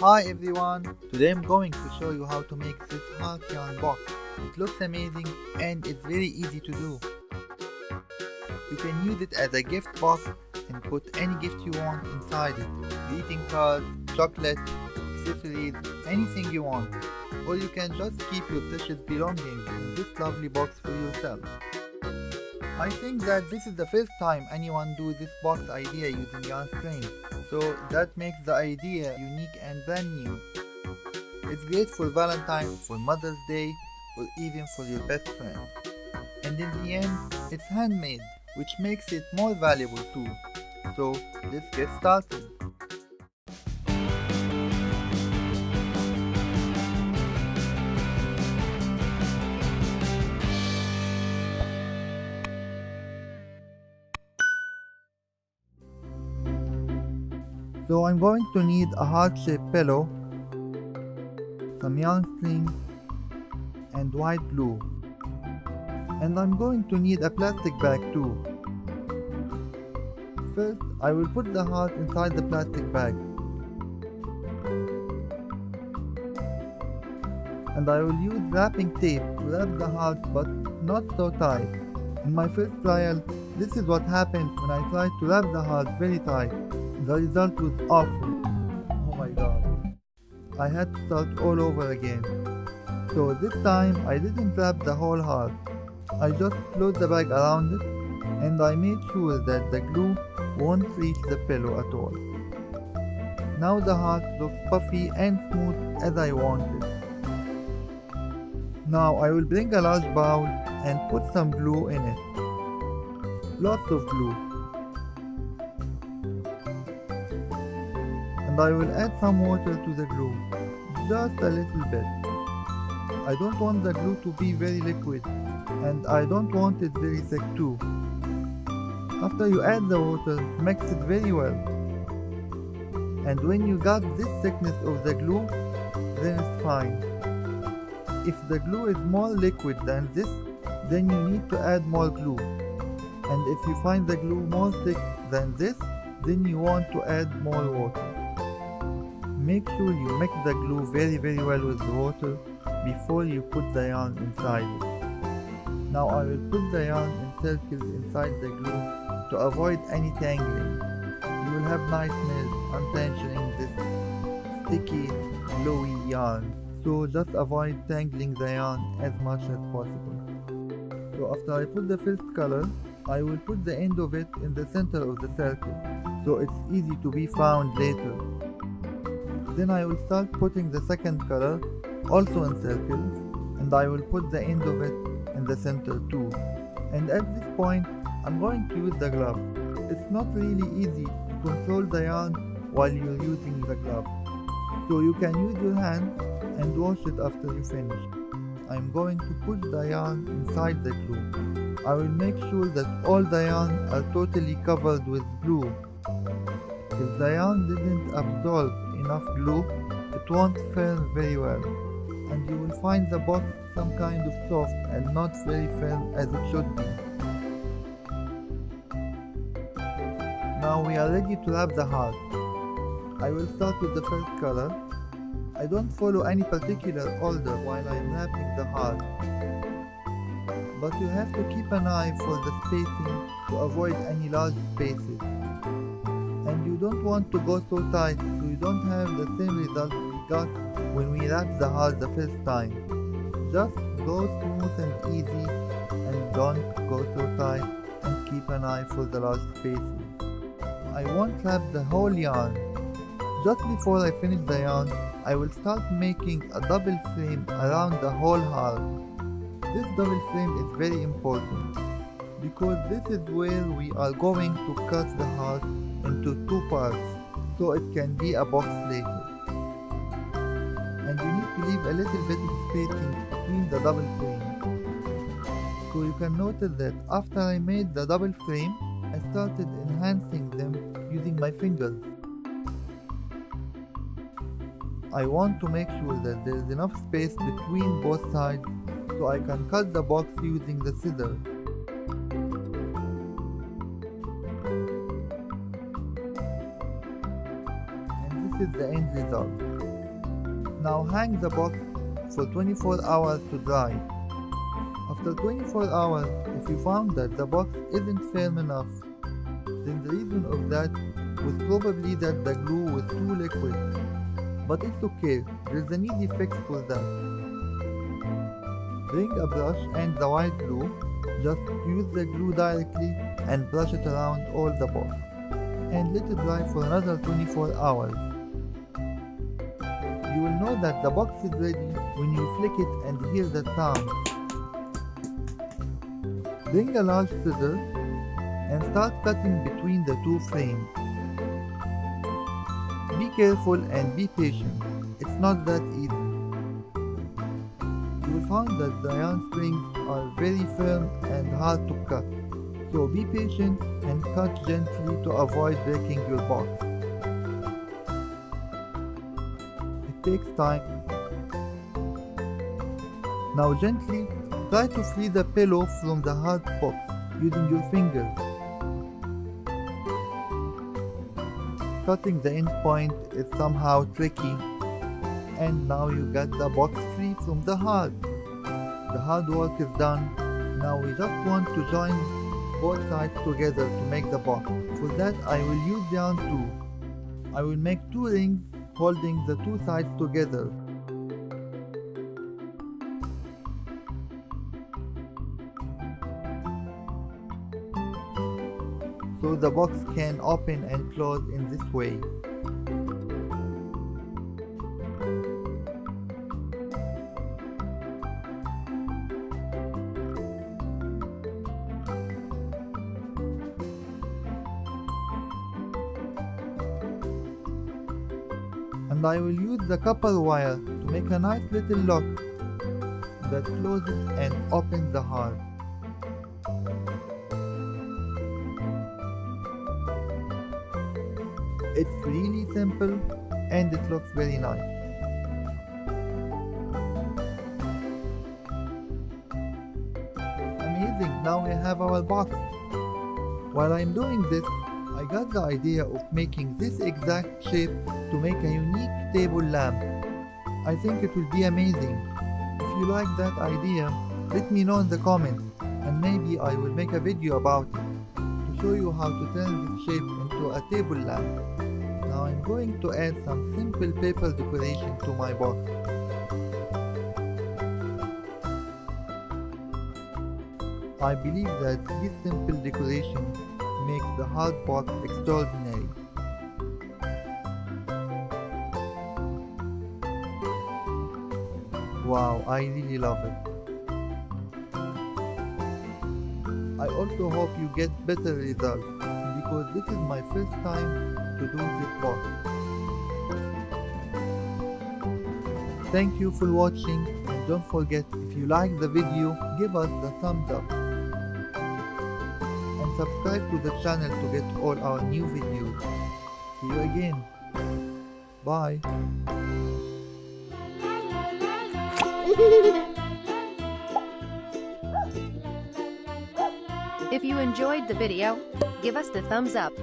Hi everyone! Today I'm going to show you how to make this heart yarn box. It looks amazing and it's very easy to do. You can use it as a gift box and put any gift you want inside it. Greeting cards, chocolate, accessories, anything you want. Or you can just keep your precious belongings in this lovely box for yourself. I think that this is the first time anyone do this box idea using yarn strings, so that makes the idea unique and brand new. It's great for Valentine, for Mother's Day, or even for your best friend. And in the end, it's handmade, which makes it more valuable too. So let's get started. So I'm going to need a heart-shaped pillow, some yarn strings, and white glue. And I'm going to need a plastic bag too. First, I will put the heart inside the plastic bag. And I will use wrapping tape to wrap the heart, but not so tight. In my first trial, this is what happened when I tried to wrap the heart very tight. The result was awful. Oh my god. I had to start all over again. So this time I didn't wrap the whole heart. I just closed the bag around it and I made sure that the glue won't reach the pillow at all. Now the heart looks puffy and smooth as I wanted. Now I will bring a large bowl and put some glue in it. Lots of glue. And I will add some water to the glue, just a little bit. I don't want the glue to be very liquid, and I don't want it very thick too. After you add the water, mix it very well. And when you got this thickness of the glue, then it's fine. If the glue is more liquid than this, then you need to add more glue. And if you find the glue more thick than this, then you want to add more water. Make sure you mix the glue very well with the water before you put the yarn inside it. Now I will put the yarn in circles inside the glue to avoid any tangling. You will have nightmares untangling this sticky, glowy yarn. So just avoid tangling the yarn as much as possible. So after I put the first color, I will put the end of it in the center of the circle, so it's easy to be found later. Then I will start putting the second color, also in circles, and I will put the end of it in the center too. And at this point, I'm going to use the glove. It's not really easy to control the yarn while you're using the glove. So you can use your hands and wash it after you finish. I'm going to put the yarn inside the glue. I will make sure that all the yarn are totally covered with glue. If the yarn didn't absorb enough glue, it won't firm very well, and you will find the box some kind of soft and not very firm as it should be. Now we are ready to wrap the heart. I will start with the first color. I don't follow any particular order while I am wrapping the heart, but you have to keep an eye for the spacing to avoid any large spaces. And you don't want to go so tight so you don't have the same result we got when we wrapped the heart the first time. Just go smooth and easy and don't go so tight, and keep an eye for the large spaces. I won't wrap the whole yarn. Just before I finish the yarn, I will start making a double frame around the whole heart. This double frame is very important because this is where we are going to cut the heart into two parts, so it can be a box later. And you need to leave a little bit of spacing between the double frame. So you can notice that after I made the double frame, I started enhancing them using my fingers. I want to make sure that there is enough space between both sides so I can cut the box using the scissors. And this is the end result. Now hang the box for 24 hours to dry. After 24 hours, if you found that the box isn't firm enough, then the reason of that was probably that the glue was too liquid. But it's okay, there's an easy fix for that. Bring a brush and the white glue, just use the glue directly and brush it around all the box. And let it dry for another 24 hours. You will know that the box is ready when you flick it and hear the sound. Bring a large scissor and start cutting between the two frames. Be careful and be patient, it's not that easy. You will find that the iron springs are very firm and hard to cut, so be patient and cut gently to avoid breaking your box. It takes time. Now gently try to free the pillow from the hard box using your fingers. Cutting the end point is somehow tricky, and now you got the box free from the hard. The hard work is done. Now we just want to join both sides together to make the box. For that I will use the yarn too. I will make two rings holding the two sides together. So the box can open and close in this way. And I will use the copper wire to make a nice little lock that closes and opens the heart. It's really simple and it looks very nice. Amazing, now we have our box. While I'm doing this, I got the idea of making this exact shape to make a unique table lamp. I think it will be amazing. If you like that idea, let me know in the comments and maybe I will make a video about it to show you how to turn this shape into a table lamp. Now I'm going to add some simple paper decoration to my box. I believe that this simple decoration makes the hard box extraordinary. Wow, I really love it. I also hope you get better results because this is my first time to do this box. Thank you for watching and don't forget, if you like the video, give us the thumbs up and subscribe to the channel to get all our new videos. See you again. Bye. If you enjoyed the video, give us the thumbs up.